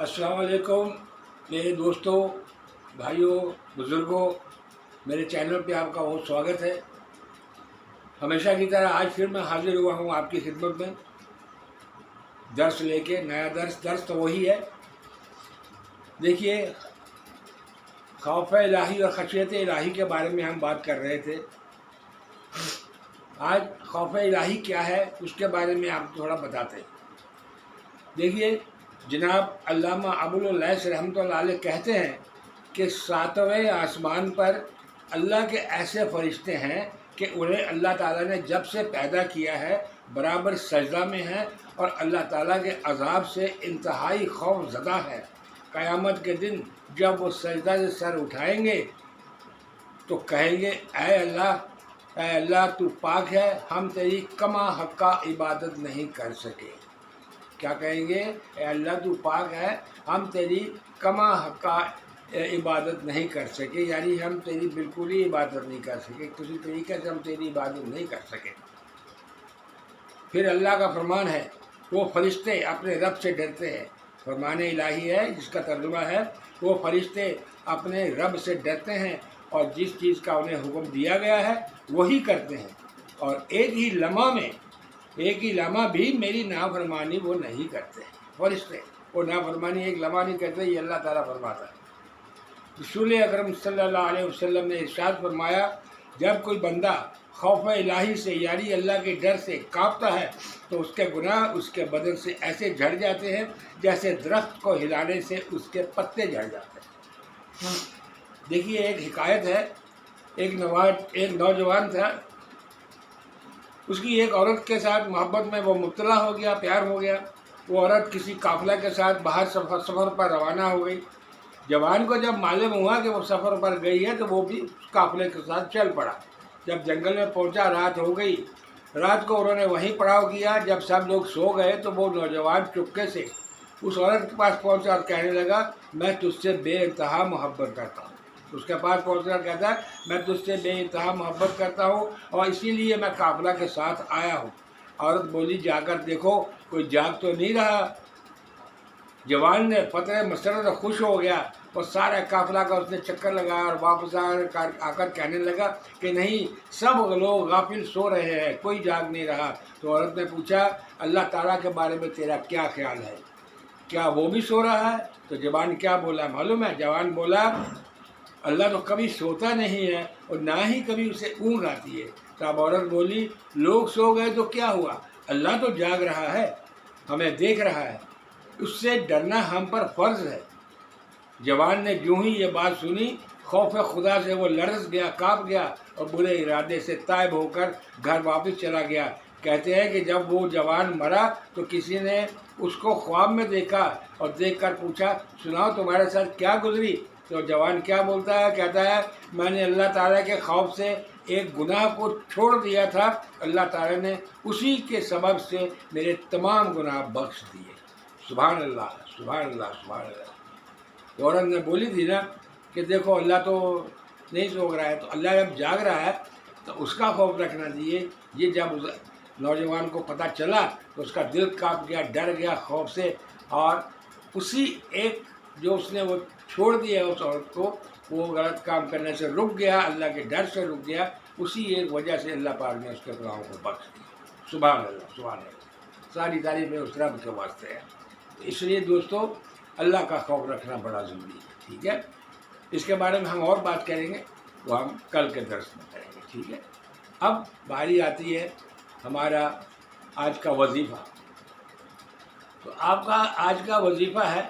अस्सलाम वालेकुम मेरे दोस्तों, भाइयों, बुज़ुर्गों। मेरे चैनल पे आपका बहुत स्वागत है। हमेशा की तरह आज फिर मैं हाज़िर हुआ हूँ आपकी खिदमत में दर्स लेके। नया दर्स तो वही है। देखिए, खौफ इलाही और खशियत इलाही के बारे में हम बात कर रहे थे। आज खौफ इलाही क्या है उसके बारे में आपको थोड़ा बताते हैं। देखिए, जनाब अल्लामा अबुल लैस रहमतुल्लाह अलैह कहते हैं कि सातवें आसमान पर अल्लाह के ऐसे फरिश्ते हैं कि उन्हें अल्लाह ताला ने जब से पैदा किया है बराबर सजदा में हैं और अल्लाह ताला के अज़ाब से इंतहाई खौफ ज़दा है। क़यामत के दिन जब वो सजदा से सर उठाएंगे तो कहेंगे, ऐ अल्लाह तू पाक है, हम तेरी कमा हक़्क़ा इबादत नहीं कर सके। क्या कहेंगे? ऐ अल्लाह तू पाक है, हम तेरी कमा हक़्क़ा इबादत नहीं कर सके, यानी हम तेरी बिल्कुल ही इबादत नहीं कर सके, किसी तरीके से हम तेरी इबादत नहीं कर सके। फिर अल्लाह का फरमान है, वो फरिश्ते अपने रब से डरते हैं। फरमान इलाही है जिसका तर्जुमा है, वो फरिश्ते अपने रब से डरते हैं और जिस चीज़ का उन्हें हुक्म दिया गया है वही करते हैं, और एक ही लम्हा भी मेरी नाफरमानी वो नहीं करते। फरिश्ते वो नाफरमानी एक लम्हा नहीं करते, ये अल्लाह ताला फरमाता है। रसूल अकरम सल्लल्लाहु अलैहि वसल्लम ने इरशाद फरमाया, जब कोई बंदा खौफ इलाही से यानी अल्लाह के डर से कांपता है तो उसके गुनाह उसके बदन से ऐसे झड़ जाते हैं जैसे दरख्त को हिलाने से उसके पत्ते झड़ जाते हैं। देखिए, एक हिकायत है। एक नौजवान था, उसकी एक औरत के साथ मोहब्बत में वो मुब्तला हो गया, प्यार हो गया। वो औरत किसी काफ़िला के साथ बाहर सफ़र पर रवाना हो गई। जवान को जब मालूम हुआ कि वो सफ़र पर गई है तो वो भी काफ़िले के साथ चल पड़ा। जब जंगल में पहुंचा, रात हो गई। रात को उन्होंने वहीं पड़ाव किया। जब सब लोग सो गए तो वो नौजवान चुपके से उस औरत के पास पहुंचा और कहने लगा, मैं तुझसे बेइंतहा मोहब्बत करता हूँ। उसके पास पहुंचकर कहता है, मैं तुझसे बेइंतहा मोहब्बत करता हूँ और इसीलिए मैं काफ़िला के साथ आया हूँ। औरत बोली, जाकर देखो कोई जाग तो नहीं रहा। जवान ने फतह मसरत से खुश हो गया और सारा काफ़िला का उसने चक्कर लगाया और वापस आकर कहने लगा कि नहीं, सब लोग गाफिल सो रहे हैं, कोई जाग नहीं रहा। तो औरत ने पूछा, अल्लाह ताला के बारे में तेरा क्या ख्याल है, क्या वो भी सो रहा है? तो जवान क्या बोला मालूम है? जवान बोला, अल्लाह तो कभी सोता नहीं है और ना ही कभी उसे ऊँघ आती है। तब औरत बोली, लोग सो गए तो क्या हुआ, अल्लाह तो जाग रहा है, हमें देख रहा है, उससे डरना हम पर फ़र्ज़ है। जवान ने यूं ही ये बात सुनी, खौफ खुदा से वो लरस गया, काँप गया और बुरे इरादे से तायब होकर घर वापस चला गया। कहते हैं कि जब वो जवान मरा तो किसी ने उसको ख्वाब में देखा और देखकर पूछा, सुनाओ तुम्हारे साथ क्या गुजरी? तो जवान क्या बोलता है? कहता है, मैंने अल्लाह ताला के खौफ से एक गुनाह को छोड़ दिया था, अल्लाह ताला ने उसी के सबब से मेरे तमाम गुनाह बख्श दिए। सुभान अल्लाह, सुभान अल्लाह, सुभान अल्लाह। औरत ने बोली थी ना कि देखो अल्लाह तो नहीं सो रहा है, तो अल्लाह जब जाग रहा है तो उसका खौफ रखना चाहिए। ये जब उस नौजवान को पता चला तो उसका दिल काँप गया, डर गया खौफ से, और उसी एक जो उसने वो छोड़ दिया उस औरत को, वो गलत काम करने से रुक गया, अल्लाह के डर से रुक गया, उसी एक वजह से अल्लाह पाक ने उसके गुनाहों को बख्श दिया। सुभान अल्लाह, सुभान अल्लाह। सारी तारीफ़ें उस रब के वास्ते हैं। इसलिए दोस्तों, अल्लाह का खौफ रखना बड़ा ज़रूरी है। ठीक है, इसके बारे में हम और बात करेंगे, वो हम कल के दर्स में करेंगे। ठीक है, अब बारी आती है हमारा आज का वजीफ़ा। तो आपका आज का वजीफ़ा है,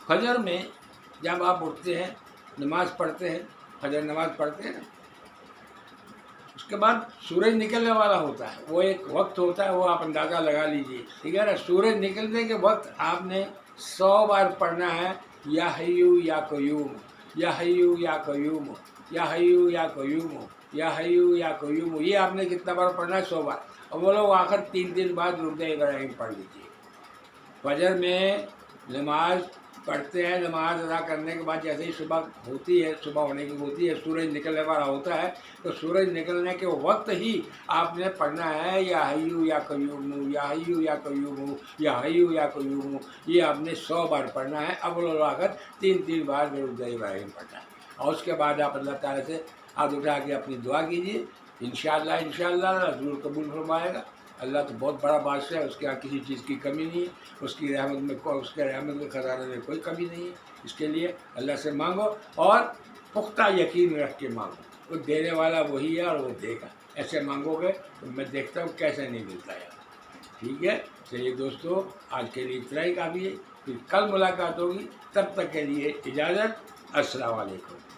फजर में जब आप उठते हैं, नमाज़ पढ़ते हैं, फजर नमाज़ पढ़ते हैं ना, उसके बाद सूरज निकलने वाला होता है, वो एक वक्त होता है, वो आप अंदाज़ा लगा लीजिए। ठीक है ना, सूरज निकलने के वक्त आपने 100 बार पढ़ना है, या हय्यू या क़य्यूम, या हय्यू या क़य्यूम, या हय्यू या क़य्यूम, या हय्यू या क़य्यूम। ये आपने कितना बार पढ़ना है? 100 बार। और वो लोग आखिर 3 दिन बाद रुकते इब्राहिम पढ़ लीजिए। फजर में नमाज پڑھتے ہیں نماز ادا کرنے کے بعد جیسے ہی صبح ہوتی ہے، صبح ہونے کی ہوتی ہے، سورج نکلنے والا ہوتا ہے، تو سورج نکلنے کے وقت ہی آپ نے پڑھنا ہے یا حیو یا قیوم، یا حیو یا قیوم، یا حیو یا قیوم، یہ آپ نے 100 بار پڑھنا ہے، اول والآخر 3 بار درود ابراہیم پڑھنا ہے، اور اس کے بعد آپ اللہ تعالیٰ سے ہاتھ اٹھا کے اپنی دعا کیجیے، انشاءاللہ اللہ ضرور قبول فرمائے گا۔ اللہ تو بہت بڑا بادشاہ ہے، اس کے یہاں کسی چیز کی کمی نہیں ہے، اس کی رحمت میں اس کے رحمت کے خزانے میں کوئی کمی نہیں ہے، اس کے لیے اللہ سے مانگو اور پختہ یقین رکھ کے مانگو، وہ دینے والا وہی ہے اور وہ دے گا، ایسے مانگو گے تو میں دیکھتا ہوں کیسے نہیں ملتا ہے۔ ٹھیک ہے، چلیے دوستو، آج کے لیے اتنا ہی کافی ہے، پھر کل ملاقات ہوگی، تب تک کے لیے اجازت، السلام علیکم۔